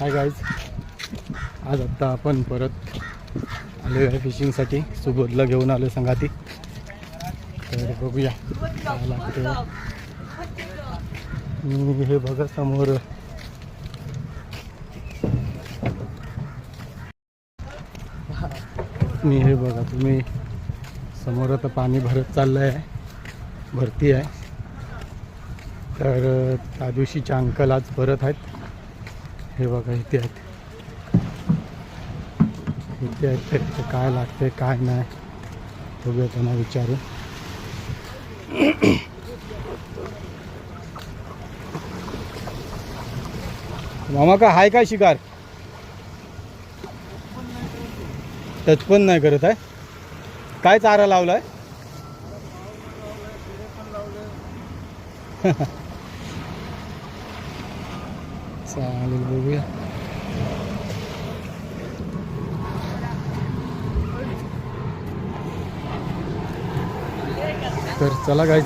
Hi guys, आज आत्ता आपण परत आलो आहे फिशिंगसाठी. सुबोधला घेऊन आलो संगाती. तर बघूया काय लागतं. मी हे बघा समोर तुम्ही समोर आता पाणी भरत चाललं आहे, भरती आहे. तर त्या दिवशीचे अंकल आज परत आहेत. हे बघा इथे आहेत, तर काय लागते काय नाही बघूया, त्यांना विचारू. मामा का हाय काय शिकार? टच पण नाही करत आहे. काय चारा लावलाय? चालेल बघूया. तर चला गाईज,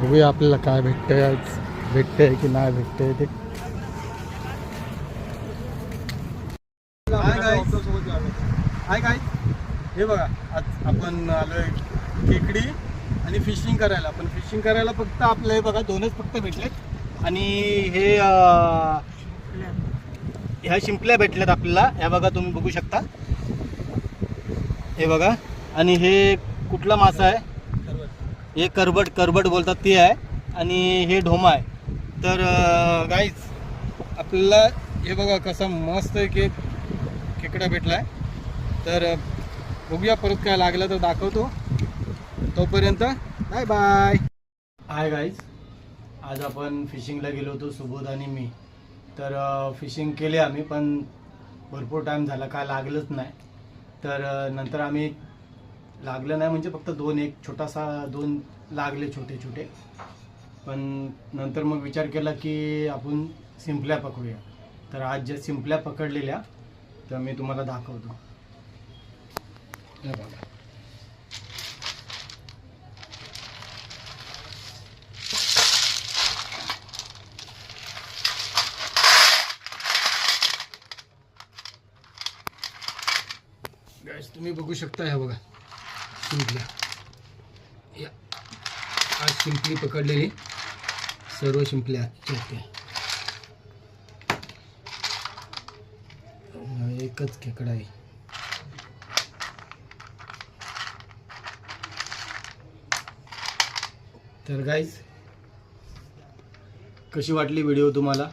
बघूया आपल्याला काय भेटतंय आज, भेटतंय की नाही भेटतंय ते. हाय गाईज, हे बघा आज आपण आलोय खेकडी आणि फिशिंग करायला. पण फिशिंग करायला फक्त आपलं हे बघा दोनच फक्त भेटलेत. आणि हे ह्या शिंपल्या भेटल्यात आपल्याला. ह्या बघा तुम्ही बघू शकता, हे बघा. आणि हे कुठला मासा आहे? हे करबट बोलतात ते आहे. आणि हे ढोमा आहे. तर गाईज आपल्याला हे बघा कसा मस्त एक खेकडा भेटलाय. तर बघूया, परत काय लागलं तर दाखवतो. तोपर्यंत बाय बाय. हाय गाईज, आज आपण फिशिंगला गेलो होतो सुबोध आणि मी. तर फिशिंग केली आम्ही, पण भरपूर टाईम झाला, काय लागलंच नाही. तर नंतर आम्ही लागलं नाही म्हणजे फक्त दोन लागले छोटे छोटे. पण नंतर मग विचार केला की आपण शिंपल्या पकडूया. तर आज ज्या शिंपल्या पकडलेल्या तर मी तुम्हाला दाखवतो. हे बघा, गाइस तुम्ही बघू शकता. हे बघा शिंपल्या, या आज शिंपली पकडलेली सर्व शिंपल्या होत्या. एकच खेकडा आहे. तर गाईज कशी वाटली व्हिडिओ तुम्हाला?